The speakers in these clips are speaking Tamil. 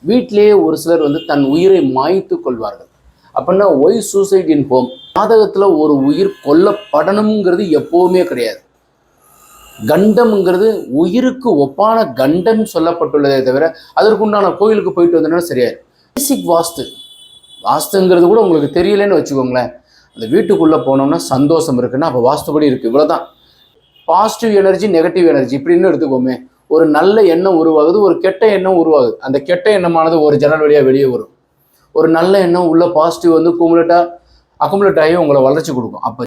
வீட்டிலேயே ஒரு சிலர் வந்து தன் உயிரை மாய்த்து கொள்வார்கள். அப்படின்னா ஒய் சூசைட் இன் ஹோம்? ஜாதகத்தில் ஒரு உயிர் கொல்லப்படணுங்கிறது எப்போவுமே கிடையாது. கண்டம்ங்கிறது உயிருக்கு ஒப்பான கண்டம் சொல்லப்பட்டுள்ளதே தவிர அதற்குண்டான கோயிலுக்கு போயிட்டு வந்தோம்னா சரியாது. பேசிக் வாஸ்துங்கிறது கூட உங்களுக்கு தெரியலன்னு வச்சுக்கோங்களேன். அந்த வீட்டுக்குள்ளே போனோம்னா சந்தோஷம் இருக்குன்னா அப்போ வாஸ்துபடி இருக்குது. இவ்வளோதான். பாசிட்டிவ் எனர்ஜி, நெகட்டிவ் எனர்ஜி இப்படின்னு எடுத்துக்கோமே. ஒரு நல்ல எண்ணம் உருவாகுது, ஒரு கெட்ட எண்ணம் உருவாகுது. அந்த கெட்ட எண்ணமானது ஒரு ஜன்னல் வழியாக வெளியே வரும். ஒரு நல்ல எண்ணம் உள்ள பாசிட்டிவ் வந்து அக்குமுலேட் ஆகி உங்களை வளர்ச்சி கொடுக்கும். அப்போ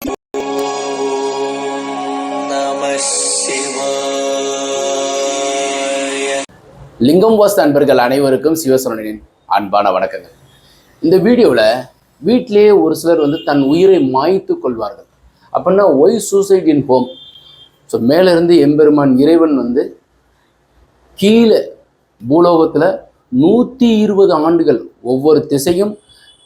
லிங்கம் வாஸ்து அன்பர்கள் அனைவருக்கும் சிவசரணின் அன்பான வணக்கங்கள். இந்த வீடியோவில் வீட்டிலேயே ஒரு சிலர் வந்து தன் உயிரை மாய்த்து கொள்வார்கள். அப்படின்னா why suicide in home? So மேலிருந்து எம்பெருமான் இறைவன் வந்து கீழே பூலோகத்தில் 120 ஆண்டுகள், ஒவ்வொரு திசையும்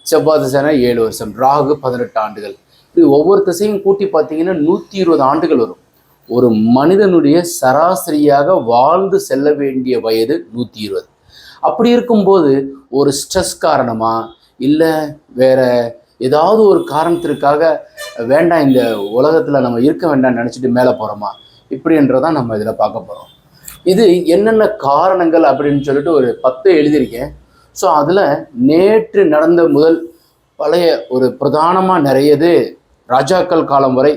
செவ்வாய் திசைனா 7 வருஷம், ராகு 18 ஆண்டுகள், இப்படி ஒவ்வொரு திசையும் கூட்டி பார்த்தீங்கன்னா 120 ஆண்டுகள் வரும். ஒரு மனிதனுடைய சராசரியாக வாழ்ந்து செல்ல வேண்டிய வயது 120. அப்படி இருக்கும்போது ஒரு ஸ்ட்ரெஸ் காரணமா இல்லை வேற ஏதாவது ஒரு காரணத்திற்காக வேண்டாம் இந்த உலகத்தில் நம்ம இருக்க வேண்டாம்னு நினச்சிட்டு மேலே போகிறோமா, இப்படின்றதான் நம்ம இதில் பார்க்க போகிறோம். இது என்னென்ன காரணங்கள் அப்படின்னு சொல்லிட்டு ஒரு 10 எழுதியிருக்கேன். ஸோ அதில் நேற்று நடந்த முதல் பழைய ஒரு பிரதானமாக நிறையது ராஜாக்கள் காலம் வரை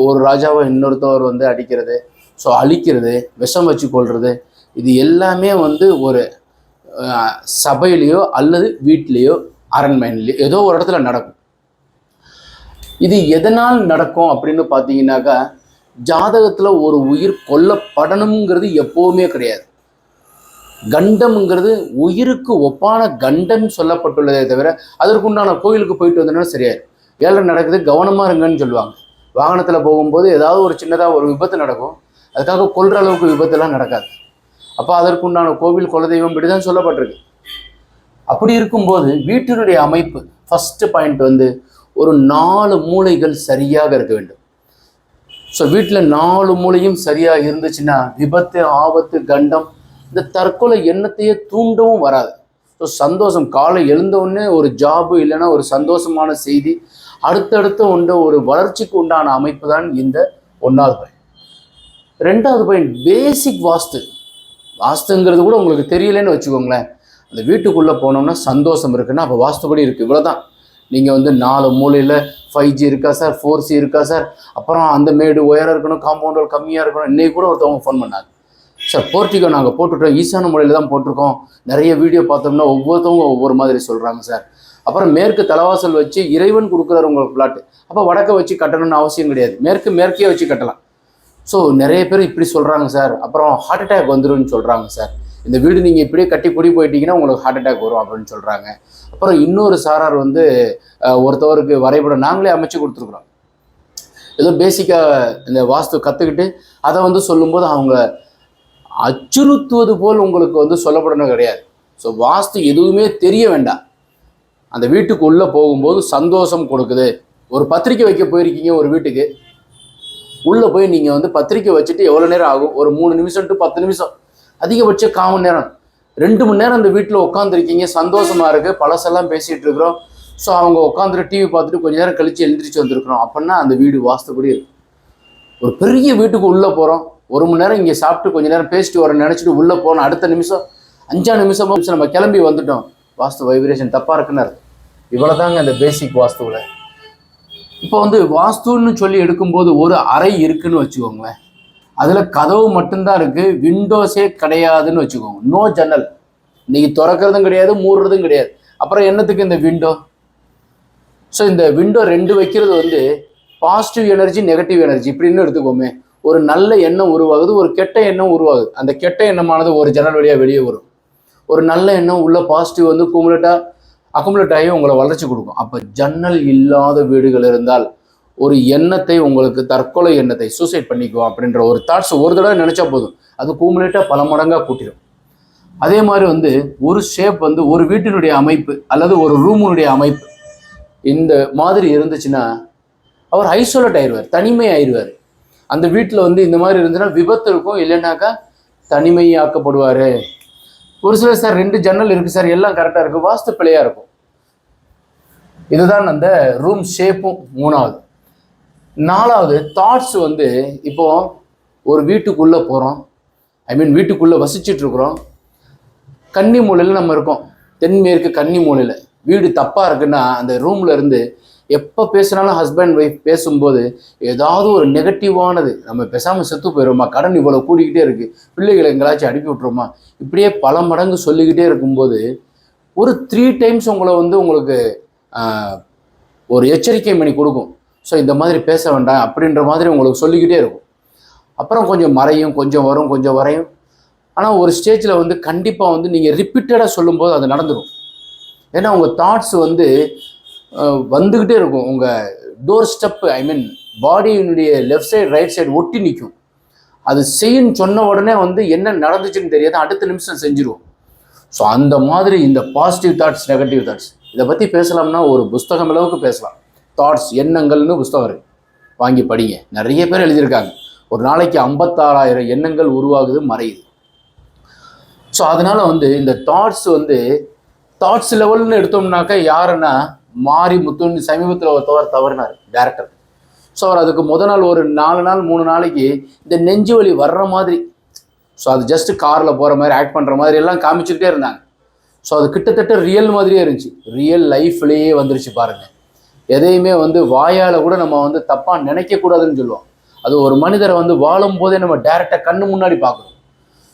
ஒரு ராஜாவை இன்னொருத்தவர் வந்து அடிக்கிறது, ஸோ அழிக்கிறது, விஷம் வச்சு கொள்வது, இது எல்லாமே வந்து ஒரு சபையிலையோ அல்லது வீட்லேயோ அரண்மனையிலையோ ஏதோ ஒரு இடத்துல நடக்கும். இது எதனால் நடக்கும் அப்படின்னு பார்த்தீங்கன்னாக்கா, ஜாதகத்தில் ஒரு உயிர் கொல்லப்படணுங்கிறது எப்போவுமே கிடையாது. கண்டம்ங்கிறது உயிருக்கு ஒப்பான கண்டம் சொல்லப்பட்டுள்ளதே தவிர அதற்குண்டான கோயிலுக்கு போயிட்டு வந்தோம்னா சரியாது. ஏழரை நடக்குது, கவனமாக இருங்கன்னு சொல்லுவாங்க. வாகனத்தில் போகும்போது ஏதாவது ஒரு சின்னதாக ஒரு விபத்து நடக்கும், அதுக்காக கொல்ற அளவுக்கு விபத்துலாம் நடக்காது. அப்போ அதற்குண்டான கோவில் குலதெய்வம் இப்படி தான் சொல்லப்பட்டிருக்கு. அப்படி இருக்கும்போது வீட்டினுடைய அமைப்பு ஃபஸ்ட்டு பாயிண்ட் வந்து ஒரு 4 மூலைகள் சரியாக இருக்க வேண்டும். ஸோ வீட்டில் 4 மூலையும் சரியாக இருந்துச்சுன்னா விபத்து, ஆபத்து, கண்டம், இந்த தற்கொலை எண்ணத்தையே தூண்டவும் வராது. ஸோ சந்தோஷம், காலை எழுந்தவுடனே ஒரு ஜாபு இல்லைன்னா ஒரு சந்தோஷமான செய்தி, அடுத்தடுத்த ஒரு வளர்ச்சிக்கு உண்டான அமைப்பு தான் இந்த 1வது பாயிண்ட். 2வது பாயிண்ட் பேசிக் வாஸ்துங்கிறது கூட உங்களுக்கு தெரியலன்னு வச்சுக்கோங்களேன். அந்த வீட்டுக்குள்ளே போனோம்னா சந்தோஷம் இருக்குன்னா அப்போ வாஸ்துபடி இருக்குது. இவ்வளோதான். நீங்கள் வந்து 4 மூலையில் 5G இருக்கா சார், 4C இருக்கா சார், அப்புறம் அந்த மேடு உயரம் இருக்கணும், காம்பவுண்டர் கம்மியாக இருக்கணும். இன்னைக்கு கூட ஒருத்தவங்க ஃபோன் பண்ணாங்க, சார் போர்ட்டிகோ நாங்கள் போட்டுவிட்டோம், ஈசான மூலையில் தான் போட்டிருக்கோம், நிறைய வீடியோ பார்த்தோம்னா ஒவ்வொருத்தவங்க ஒவ்வொரு மாதிரி சொல்கிறாங்க சார். அப்புறம் மேற்கு தலைவாசல் வச்சு இறைவன் கொடுக்குறாரு உங்களுக்கு பிளாட்டு, அப்போ வடக்க வச்சு கட்டணும்னு அவசியம் கிடையாது, மேற்கே வச்சு கட்டலாம். ஸோ நிறைய பேர் இப்படி சொல்கிறாங்க சார். அப்புறம் ஹார்ட் அட்டாக் வந்துருன்னு சொல்கிறாங்க சார். இந்த வீடு நீங்கள் இப்படியே கட்டி குடி போயிட்டீங்கன்னா உங்களுக்கு ஹார்ட் அட்டாக் வரும் அப்படின்னு சொல்கிறாங்க. அப்புறம் இன்னொரு சாரார் வந்து ஒருத்தவருக்கு வரைபடம் நாங்களே அமைச்சு கொடுத்துருக்குறோம். ஏதோ பேசிக்காக இந்த வாஸ்து கற்றுக்கிட்டு அதை வந்து சொல்லும்போது அவங்க அச்சுறுத்துவது போல் உங்களுக்கு வந்து சொல்லப்படணும் கிடையாது. ஸோ வாஸ்து எதுவுமே தெரிய வேண்டாம். அந்த வீட்டுக்கு உள்ளே போகும்போது சந்தோஷம் கொடுக்குது. ஒரு பத்திரிக்கை வைக்க போயிருக்கீங்க ஒரு வீட்டுக்கு, உள்ளே போய் நீங்கள் வந்து பத்திரிக்கை வச்சுட்டு எவ்வளோ நேரம் ஆகும்? ஒரு 3 நிமிஷம் டு 10 நிமிஷம், அதிகபட்சம் 1/4 மணி நேரம், 2 மணி நேரம் அந்த வீட்டில் உட்காந்துருக்கீங்க, சந்தோஷமாக இருக்குது, பழசெல்லாம் பேசிகிட்டு இருக்கிறோம். ஸோ அவங்க உட்காந்துட்டு டிவி பார்த்துட்டு கொஞ்சம் நேரம் கழித்து எழுந்திரிச்சு வந்திருக்கிறோம் அப்படின்னா அந்த வீடு வாஸ்துபடி இருக்கு. ஒரு பெரிய வீட்டுக்கு உள்ளே போகிறோம், 1 மணி நேரம் இங்கே சாப்பிட்டு கொஞ்சம் நேரம் பேசிட்டு வரோம் நினச்சிட்டு உள்ளே போனோம், அடுத்த நிமிஷம் 5 நிமிஷமோ நம்ம கிளம்பி வந்துட்டோம், வாஸ்து வைப்ரேஷன் தப்பாக இருக்குன்னு அர்த்தம். இவ்வளோதாங்க அந்த பேசிக் வாஸ்துவில். இப்போ வந்து வாஸ்துன்னு சொல்லி எடுக்கும்போது ஒரு அறை இருக்குன்னு வச்சுக்கோங்களேன், அதில் கதவு மட்டும்தான் இருக்குது, விண்டோஸே கிடையாதுன்னு வச்சுக்கோங்க. நோ ஜன்னல், இன்னைக்கு திறக்கிறதும் கிடையாது, மூடுறதும் கிடையாது. அப்புறம் என்னத்துக்கு இந்த விண்டோ? ஸோ இந்த விண்டோ 2 வைக்கிறது வந்து பாசிட்டிவ் எனர்ஜி, நெகட்டிவ் எனர்ஜி இப்படின்னு எடுத்துக்கோமே. ஒரு நல்ல எண்ணம் உருவாகுது, ஒரு கெட்ட எண்ணம் உருவாகுது. அந்த கெட்ட எண்ணமானது ஒரு ஜன்னல் வழியாக வெளியே வரும். ஒரு நல்ல எண்ணம் உள்ள பாசிட்டிவ் வந்து அக்குமுலேட் ஆகி உங்களை வளர்ச்சி கொடுக்கும். அப்போ ஜன்னல் இல்லாத வீடுகள் இருந்தால் ஒரு எண்ணத்தை, உங்களுக்கு தற்கொலை எண்ணத்தை, சூசைட் பண்ணிக்குவோம் அப்படின்ற ஒரு தாட்ஸ் ஒரு தடவை நினச்சா போதும், அது கூமுலேட்டாக பல மடங்காக கூட்டிடும். அதே மாதிரி வந்து ஒரு ஷேப் வந்து ஒரு வீட்டினுடைய அமைப்பு அல்லது ஒரு ரூமுடைய அமைப்பு இந்த மாதிரி இருந்துச்சுன்னா அவர் ஐசோலேட் ஆயிடுவார், தனிமை ஆயிடுவார். அந்த வீட்டில் வந்து இந்த மாதிரி இருந்துச்சுன்னா விபத்து இருக்கும், இல்லைன்னாக்கா தனிமையாக்கப்படுவார். ஒரு சிலர் சார் 2 ஜன்னல் இருக்குது சார், எல்லாம் கரெக்டாக இருக்குது, வாஸ்து பிழையாக இருக்கும். இதுதான் அந்த ரூம் ஷேப்பும். 3வது. 4வது தாட்ஸ் வந்து இப்போ ஒரு வீட்டுக்குள்ளே போகிறோம், வீட்டுக்குள்ளே வசிச்சுட்டு இருக்கிறோம். கன்னி மூலையில் நம்ம இருக்கோம், தென்மேற்கு கன்னி மூலையில். வீடு தப்பாக இருக்குன்னா அந்த ரூமில் இருந்து எப்போ பேசுனாலும் ஹஸ்பண்ட் ஒய்ஃப் பேசும்போது ஏதாவது ஒரு நெகட்டிவானது, நம்ம பேசாமல் செத்து போயிடுவோமா, கடன் இவ்வளோ கூடிக்கிட்டே இருக்குது, பிள்ளைகளை எங்கேயாச்சும் அனுப்பி விட்ருவோமா, இப்படியே பல மடங்கு சொல்லிக்கிட்டே இருக்கும்போது ஒரு 3 டைம்ஸ் உங்களை வந்து உங்களுக்கு ஒரு எச்சரிக்கை மணி கொடுக்கும். ஸோ இந்த மாதிரி பேச வேண்டாம் அப்படின்ற மாதிரி உங்களுக்கு சொல்லிக்கிட்டே இருக்கும். அப்புறம் கொஞ்சம் மறையும், கொஞ்சம் வரும், கொஞ்சம் வரையும். ஆனால் ஒரு ஸ்டேஜில் வந்து கண்டிப்பாக வந்து நீங்கள் ரிப்பீட்டடாக சொல்லும்போது அது நடந்துடும். ஏன்னா உங்கள் தாட்ஸ் வந்து வந்துக்கிட்டே இருக்கும். உங்கள் டோர் ஸ்டெப்பு பாடியினுடைய லெஃப்ட் சைடு ரைட் சைடு ஒட்டி நிற்கும். அது செய்யுன்னு சொன்ன உடனே வந்து என்ன நடந்துச்சுன்னு தெரியாது, அடுத்த நிமிஷம் செஞ்சிருவோம். ஸோ அந்த மாதிரி இந்த பாசிட்டிவ் தாட்ஸ், நெகட்டிவ் தாட்ஸ், இதை பற்றி பேசலாம்னா ஒரு புஸ்தகம் அளவுக்கு பேசலாம். தாட்ஸ், எண்ணங்கள்னு புஸ்தகம் இருக்குது, வாங்கி படிங்க. நிறைய பேர் எழுதியிருக்காங்க. ஒரு நாளைக்கு 56,000 எண்ணங்கள் உருவாகுது, மறையுது. ஸோ அதனால் வந்து இந்த தாட்ஸ் வந்து தாட்ஸ் லெவல்னு எடுத்தோம்னாக்கா யாருன்னா மாரி முத்துன்னு சமீபத்தில் ஒரு தவறினார் டேரக்டர். ஸோ அவர் அதுக்கு நாள் ஒரு 4 நாள் 3 நாளைக்கு இந்த நெஞ்சு வலி வர்ற மாதிரி, ஸோ அது ஜஸ்ட்டு காரில் போகிற மாதிரி ஆக்ட் பண்ணுற மாதிரி எல்லாம் காமிச்சுக்கிட்டே இருந்தாங்க. ஸோ அது கிட்டத்தட்ட ரியல் மாதிரியே இருந்துச்சு. ரியல் லைஃப்லேயே வந்துருச்சு பாருங்கள். எதையுமே வந்து வாயால் கூட நம்ம வந்து தப்பாக நினைக்கக்கூடாதுன்னு சொல்லுவோம். அது ஒரு மனிதரை வந்து வாழும் போதே நம்ம டேரெக்டாக கண்ணு முன்னாடி பார்க்கணும்.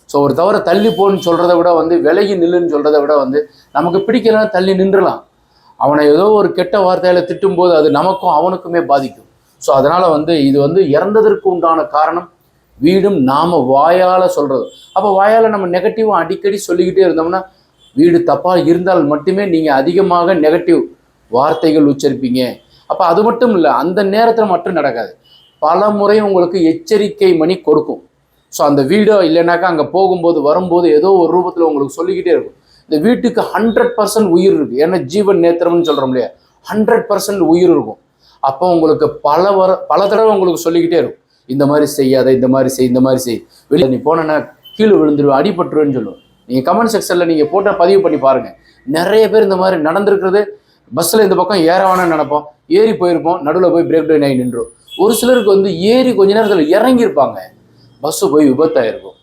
ஸோ ஒரு தவிர தள்ளி போன்னு சொல்கிறத விட வந்து விலகி நில்லுன்னு சொல்கிறத விட வந்து நமக்கு பிடிக்கலன்னா தள்ளி நின்றுலாம். அவனை ஏதோ ஒரு கெட்ட வார்த்தையில் திட்டும்போது அது நமக்கும் அவனுக்குமே பாதிக்கும். ஸோ அதனால் வந்து இது வந்து இறந்ததற்கு உண்டான காரணம் வீடும் நாம் வாயால் சொல்கிறது. அப்போ வாயால் நம்ம நெகட்டிவாக அடிக்கடி சொல்லிக்கிட்டே இருந்தோம்னா வீடு தப்பாக இருந்தால் மட்டுமே நீங்கள் அதிகமாக நெகட்டிவ் வார்த்தைகள் உச்சரிப்பீங்க. அப்போ அது மட்டும் இல்லை, அந்த நேரத்தில் மட்டும் நடக்காது, பல முறை உங்களுக்கு எச்சரிக்கை மணி கொடுக்கும். ஸோ அந்த வீடோ இல்லைனாக்கா அங்கே போகும்போது வரும்போது ஏதோ ஒரு ரூபத்தில் உங்களுக்கு சொல்லிக்கிட்டே இருக்கும். இந்த வீட்டுக்கு 100% உயிர் இருக்குது. ஏன்னா ஜீவன் நேத்திரம்னு சொல்கிறோம் இல்லையா, 100% உயிர் இருக்கும். அப்போ உங்களுக்கு பல தடவை உங்களுக்கு சொல்லிக்கிட்டே இருக்கும், இந்த மாதிரி செய்யாத, இந்த மாதிரி செய், இந்த மாதிரி செய், வெளியே நீ போனேன்னா கீழே விழுந்துருவேன், அடிபட்டுருவேன்னு சொல்லுவோம். நீங்கள் கமெண்ட் செக்ஷனில் நீங்கள் போட்டால் பதிவு பண்ணி பாருங்கள். நிறைய பேர் இந்த மாதிரி நடந்திருக்கிறது. பஸ்ஸில் இந்த பக்கம் ஏற வேணாம்னு நினைப்போம், ஏறி போயிருப்போம், நடுவில் போய் பிரேக் டவுன் ஆகி நின்றோம். ஒரு சிலருக்கு வந்து ஏறி கொஞ்ச நேரத்தில் இறங்கியிருப்பாங்க, பஸ்ஸு போய் விபத்தாயிருக்கும்.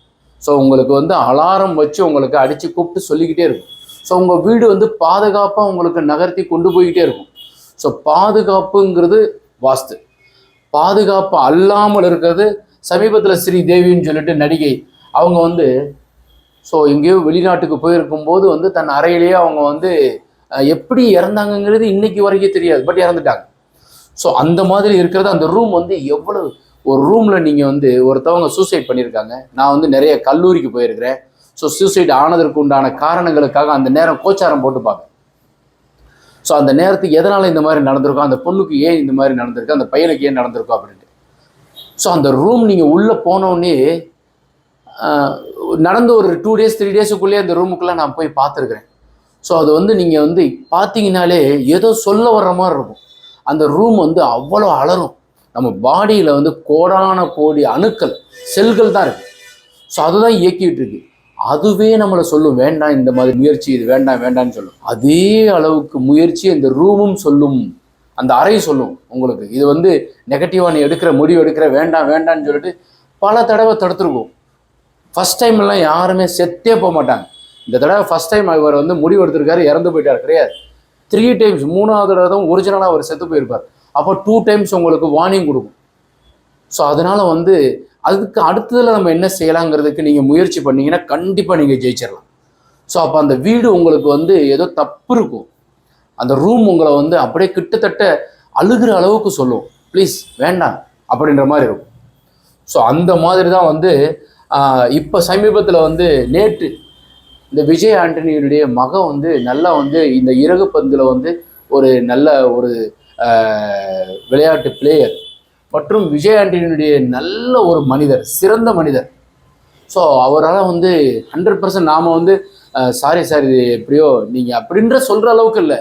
ஸோ உங்களுக்கு வந்து அலாரம் வச்சு உங்களுக்கு அடித்து கூப்பிட்டு சொல்லிக்கிட்டே இருக்கும். ஸோ உங்கள் வீடு வந்து பாதுகாப்பாக உங்களுக்கு நகர்த்தி கொண்டு போய்கிட்டே இருக்கும். ஸோ பாதுகாப்புங்கிறது வாஸ்து. பாதுகாப்பு அல்லாமல் இருக்கிறது. சமீபத்தில் ஸ்ரீதேவின்னு சொல்லிட்டு நடிகை, அவங்க வந்து ஸோ எங்கேயோ வெளிநாட்டுக்கு போயிருக்கும்போது வந்து தன் அறையிலேயே அவங்க வந்து எப்படி இறந்தாங்கங்கிறது இன்னைக்கு வரைக்கும் தெரியாது, பட் இறந்துட்டாங்க. ஸோ அந்த மாதிரி இருக்கிறது. அந்த ரூம் வந்து எவ்வளவு, ஒரு ரூமில் நீங்கள் வந்து ஒருத்தவங்க சூசைட் பண்ணியிருக்காங்க. நான் வந்து நிறைய கல்லூரிக்கு போயிருக்கிறேன். ஸோ சூசைட் ஆனதற்கு உண்டான காரணங்களுக்காக அந்த நேரம் கோச்சாரம் போட்டுப்பாங்க. ஸோ அந்த நேரத்துக்கு எதனால் இந்த மாதிரி நடந்திருக்கும், அந்த பொண்ணுக்கு ஏன் இந்த மாதிரி நடந்திருக்கு, அந்த பையனுக்கு ஏன் நடந்திருக்கும் அப்படின்ட்டு. ஸோ அந்த ரூம் நீங்கள் உள்ளே போனோடனே நடந்து ஒரு 2 days 3 daysக்குள்ளேயே அந்த ரூமுக்குள்ளே நான் போய் பார்த்துருக்குறேன். ஸோ அது வந்து நீங்கள் வந்து பார்த்தீங்கன்னாலே ஏதோ சொல்ல வர்ற மாதிரி இருக்கும். அந்த ரூம் வந்து அவ்வளோ அலரும். நம்ம பாடியில் வந்து கோடான கோடி அணுக்கள், செல்கள் தான் இருக்குது. ஸோ அதுதான் இயக்கிட்டு இருக்கு. அதுவே நம்மளை சொல்லும், வேண்டாம் இந்த மாதிரி முயற்சி, இது வேண்டாம் வேண்டான்னு சொல்லும். அதே அளவுக்கு முயற்சி இந்த ரூமும் சொல்லும், அந்த அறை சொல்லும் உங்களுக்கு. இது வந்து நெகட்டிவாக நீ எடுக்கிற முடிவு எடுக்கிற, வேண்டாம் வேண்டான்னு சொல்லிட்டு பல தடவை தடுத்துருக்கும். ஃபஸ்ட் டைம் எல்லாம் யாருமே செத்தே போக மாட்டாங்க. இந்த தடவை ஃபஸ்ட் டைம் அவர் வந்து முடிவு எடுத்திருக்காரு, இறந்து போயிட்டார் கிடையாது. 3 times, 3வது தடவை தான் ஒரிஜினலாக அவர் செத்து போயிருப்பார். அப்போ 2 times உங்களுக்கு வார்னிங் கொடுக்கும். ஸோ அதனால் வந்து அதுக்கு அடுத்ததில் நம்ம என்ன செய்யலாங்கிறதுக்கு நீங்கள் முயற்சி பண்ணிங்கன்னா கண்டிப்பாக நீங்கள் ஜெயிச்சிடலாம். ஸோ அப்போ அந்த வீடு உங்களுக்கு வந்து ஏதோ தப்பு இருக்கும். அந்த ரூம் உங்களை வந்து அப்படியே கிட்டத்தட்ட அழுகிற அளவுக்கு சொல்லும், ப்ளீஸ் வேண்டாம் அப்படின்ற மாதிரி இருக்கும். ஸோ அந்த மாதிரி தான் வந்து இப்போ சமீபத்தில் வந்து நேற்று இந்த விஜய் ஆண்டனியுடைய மகன் வந்து நல்லா வந்து இந்த இறகு பந்தில் வந்து ஒரு நல்ல ஒரு விளையாட்டு பிளேயர் மற்றும் விஜய் ஆண்டனியுடைய நல்ல ஒரு மனிதர், சிறந்த மனிதர். ஸோ அவரால் வந்து 100% நாம் வந்து சாரி சார் இது எப்படியோ நீங்கள் அப்படின்ற சொல்கிற அளவுக்கு இல்லை,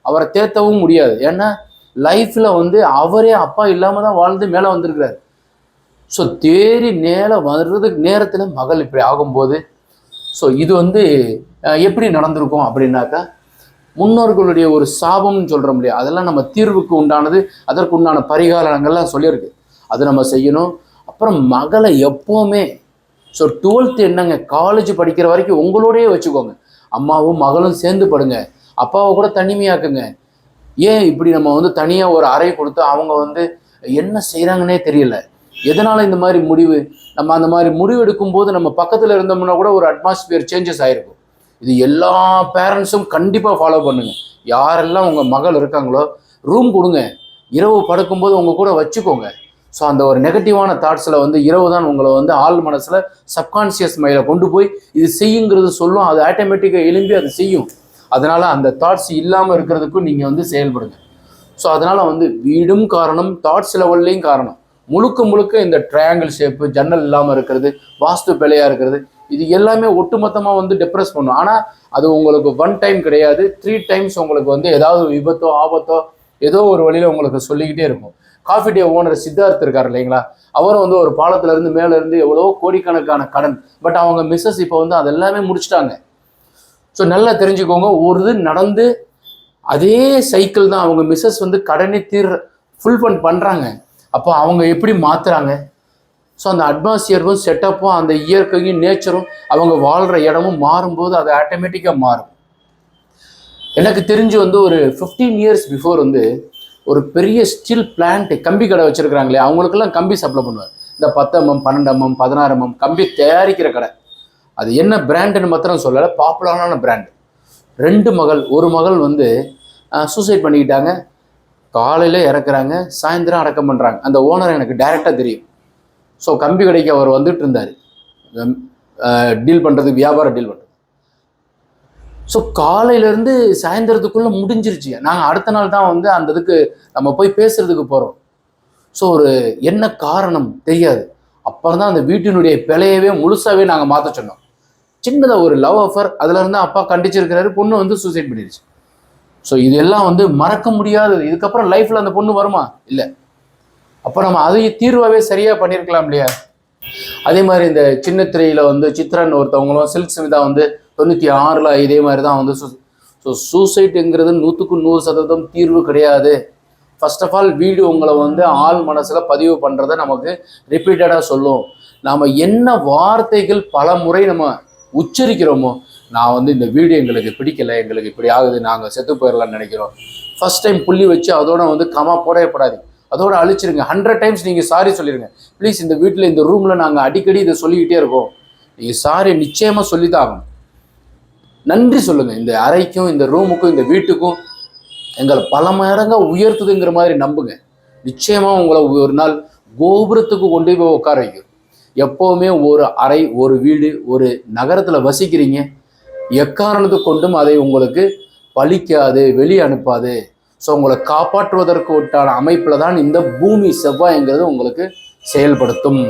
அவரை தேத்தவும் முடியாது. ஏன்னா லைஃப்பில் வந்து அவரே அப்பா இல்லாமல் தான் வாழ்ந்து மேலே வந்திருக்கிறார். ஸோ தேறி மேலே வர்றதுக்கு நேரத்தில் மகள் இப்படி ஆகும்போது ஸோ இது வந்து எப்படி நடந்திருக்கும் அப்படின்னாக்கா, முன்னோர்களுடைய ஒரு சாபம்னு சொல்கிறோம் இல்லையா, அதெல்லாம் நம்ம தீர்வுக்கு உண்டானது, அதற்கு உண்டான பரிகாரங்கள்லாம் சொல்லியிருக்கு. அது நம்ம செய்யணும். அப்புறம் மகளை எப்போவுமே, ஸோ 12th என்னங்க, காலேஜ் படிக்கிற வரைக்கும் உங்களோடையே வச்சுக்கோங்க. அம்மாவும் மகளும் சேர்ந்து படுங்க. அப்பாவை கூட தனிமையாக்குங்க. ஏன் இப்படி நம்ம வந்து தனியாக ஒரு அறை கொடுத்து அவங்க வந்து என்ன செய்கிறாங்கன்னே தெரியல. எதனால் இந்த மாதிரி முடிவு? நம்ம அந்த மாதிரி முடிவு எடுக்கும்போது நம்ம பக்கத்தில் இருந்தோம்னா கூட ஒரு அட்மாஸ்பியர் சேஞ்சஸ் ஆகிருக்கும். இது எல்லா பேரண்ட்ஸும் கண்டிப்பாக ஃபாலோ பண்ணுங்கள். யாரெல்லாம் உங்கள் மகள் இருக்காங்களோ ரூம் கொடுங்க. இரவு படுக்கும்போது உங்கள் கூட வச்சுக்கோங்க. ஸோ அந்த ஒரு நெகட்டிவான தாட்ஸில் வந்து இரவு தான் உங்களை வந்து ஆள் மனசில் சப்கான்ஷியஸ் மைண்டில் கொண்டு போய் இது செய்யுங்கிறது சொல்லும். அது ஆட்டோமேட்டிக்காக எழும்பி அது செய்யும். அதனால் அந்த தாட்ஸ் இல்லாமல் இருக்கிறதுக்கும் நீங்கள் வந்து செயல்படுங்க. ஸோ அதனால் வந்து வீடும் காரணம், தாட்ஸ் லெவல்லையும் காரணம். முழுக்க முழுக்க இந்த ட்ரையாங்கிள் ஷேப்பு, ஜன்னல் இல்லாமல் இருக்கிறது, வாஸ்து பிழையாக இருக்கிறது, இது எல்லாமே ஒட்டுமொத்தமாக வந்து டிப்ரெஸ் பண்ணும். ஆனால் அது உங்களுக்கு 1 டைம் கிடையாது, 3 டைம்ஸ் உங்களுக்கு வந்து ஏதாவது விபத்தோ ஆபத்தோ ஏதோ ஒரு வழியில் உங்களுக்கு சொல்லிக்கிட்டே இருக்கும். காஃபி டே ஓனர் சித்தார்த் இருக்கார் இல்லைங்களா, அவரும் வந்து ஒரு பாலத்திலேருந்து மேலேருந்து எவ்வளோ கோடிக்கணக்கான கடன், பட் அவங்க மிஸ்ஸஸ் இப்போ வந்து அதெல்லாமே முடிச்சிட்டாங்க. ஸோ நல்லா தெரிஞ்சுக்கோங்க, ஒரு இது நடந்து அதே சைக்கிள் தான் அவங்க மிஸ்ஸஸ் வந்து கடனை ஃபுல் பண்ணுறாங்க. அப்போ அவங்க எப்படி மாற்றுறாங்க? ஸோ அந்த அட்மாஸ்பியரும் செட்டப்பும் அந்த இயற்கையும் நேச்சரும் அவங்க வாழ்கிற இடமும் மாறும்போது அது ஆட்டோமேட்டிக்காக மாறும். எனக்கு தெரிஞ்சு வந்து ஒரு 15 இயர்ஸ் பிஃபோர் வந்து ஒரு பெரிய ஸ்டீல் பிளான்ட், கம்பி கடை வச்சுருக்கிறாங்களே, அவங்களுக்கெல்லாம் கம்பி சப்ளை பண்ணுவார். இந்த 10 mm 12 mm 16 mm கம்பி தயாரிக்கிற கடை. அது என்ன பிராண்டுன்னு மாத்திரம் சொல்லலை, பாப்புலரான பிராண்டு. 2 மகள், ஒரு மகள் வந்து சூசைட் பண்ணிக்கிட்டாங்க. காலையில் இறக்குறாங்க, சாயந்தரம் அடக்கம் பண்ணுறாங்க. அந்த ஓனர் எனக்கு டைரெக்டாக தெரியும். ஸோ கம்பி கடைக்கு அவர் வந்துட்டு இருந்தார் டீல் பண்ணுறதுக்கு, வியாபாரம் டீல் பண்ணுறது. ஸோ காலையிலேருந்து சாயந்தரத்துக்குள்ளே முடிஞ்சிருச்சு. நாங்கள் அடுத்த நாள் தான் வந்து அந்த இதுக்கு நம்ம போய் பேசுகிறதுக்கு போகிறோம். ஸோ ஒரு என்ன காரணம் தெரியாது. அப்புறம் தான் அந்த வீட்டினுடைய பிழையவே முழுசாகவே நாங்கள் மாற்ற சொன்னோம். சின்னதாக ஒரு லவ் அஃபர், அதில் இருந்தால் அப்பா கண்டிச்சிருக்கிறாரு, பொண்ணு வந்து சூசைட் பண்ணிடுச்சு. ஸோ இதெல்லாம் வந்து மறக்க முடியாதது. இதுக்கப்புறம் லைஃப்பில் அந்த பொண்ணு வருமா? இல்லை. அப்போ நம்ம அதையும் தீர்வாகவே சரியாக பண்ணியிருக்கலாம் இல்லையா? அதே மாதிரி இந்த சின்ன திரையில் வந்து சித்ரான்னு ஒருத்தவங்களும், சில்க் ஸ்மிதா வந்து 96ல் இதே மாதிரி தான் வந்து ஸோ சூசைட்டுங்கிறது 100க்கு 100% தீர்வு கிடையாது. ஃபர்ஸ்ட் ஆஃப் ஆல் வீடு உங்களை வந்து ஆள் மனசில் பதிவு பண்ணுறதை நமக்கு ரிப்பீட்டடாக சொல்லும். நாம் என்ன வார்த்தைகள் பல முறை நம்ம உச்சரிக்கிறோமோ, நான் வந்து இந்த வீடு எங்களுக்கு பிடிக்கலை, எங்களுக்கு இப்படி ஆகுது, நாங்கள் செத்து போயிடலாம்னு நினைக்கிறோம். ஃபர்ஸ்ட் டைம் புள்ளி வச்சு அதோட வந்து கமா போடப்படாது, அதோட அழிச்சிருங்க. 100 டைம்ஸ் நீங்கள் சாரி சொல்லிடுங்க. ப்ளீஸ், இந்த வீட்டில் இந்த ரூமில் நாங்கள் அடிக்கடி இதை சொல்லிக்கிட்டே இருக்கோம், நீங்கள் சாரி நிச்சயமாக சொல்லித்தான் ஆகணும். நன்றி சொல்லுங்கள். இந்த அறைக்கும் இந்த ரூமுக்கும் இந்த வீட்டுக்கும் எங்களை பல மடங்கா உயர்த்துதுங்கிற மாதிரி நம்புங்க. நிச்சயமாக உங்களை ஒரு நாள் கோபுரத்துக்கு கொண்டு போய் உட்கார வைக்கும். எப்போவுமே ஒரு அறை, ஒரு வீடு, ஒரு நகரத்தில் வசிக்கிறீங்க, எக்காரணத்து கொண்டும் அதை உங்களுக்கு பலிக்காது, வெளியே அனுப்பாது. ஸோ உங்களை காப்பாற்றுவதற்கு உண்டான அமைப்பில் தான் இந்த பூமி செவ்வாய்ங்கிறது உங்களுக்கு செயல்படுத்தும்.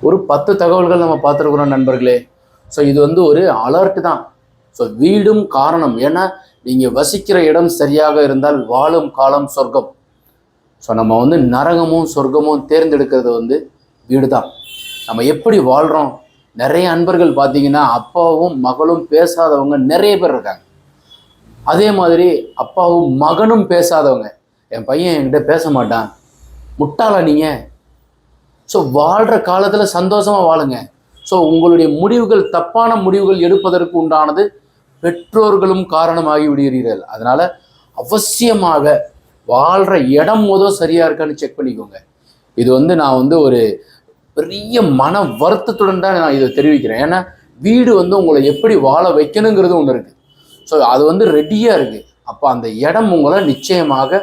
ஒரு 10 தகவல்கள் நம்ம பார்த்துருக்குறோம் நண்பர்களே. ஸோ இது வந்து ஒரு அலர்ட் தான். ஸோ வீடும் காரணம். ஏன்னா நீங்கள் வசிக்கிற இடம் சரியாக இருந்தால் வாழும் காலம் சொர்க்கம். ஸோ நம்ம வந்து நரகமும் சொர்க்கமும் தேர்ந்தெடுக்கிறது வந்து வீடு தான். நம்ம எப்படி வாழ்கிறோம்? நிறைய அன்பர்கள் பார்த்தீங்கன்னா அப்பாவும் மகளும் பேசாதவங்க நிறைய பேர் இருக்காங்க. அதே மாதிரி அப்பாவும் மகனும் பேசாதவங்க. என் பையன் என்கிட்ட பேச மாட்டான், முட்டாளா நீங்கள்? ஸோ வாழ்கிற காலத்தில் சந்தோஷமாக வாழுங்க. ஸோ உங்களுடைய முடிவுகள், தப்பான முடிவுகள் எடுப்பதற்கு உண்டானது பெற்றோர்களும் காரணமாகி விடுகிறீர்கள். அதனால் அவசியமாக வாழ்கிற இடம் சரியாக இருக்கான்னு செக் பண்ணிக்கோங்க. இது வந்து நான் வந்து ஒரு பெரிய மன வருத்தத்துடன் தான் நான் இதை தெரிவிக்கிறேன். ஏன்னா வீடு வந்து உங்களை எப்படி வாழ வைக்கணுங்கிறது ஒன்று இருக்குது. ஸோ அது வந்து ரெடியாக இருக்குது. அப்போ அந்த இடம் உங்களை நிச்சயமாக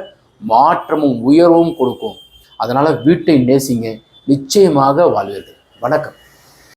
மாற்றமும் உயர்வும் கொடுக்கும். அதனால் வீட்டை நேசிங்க, நிச்சயமாக வாழ்வீர்கள். வணக்கம்.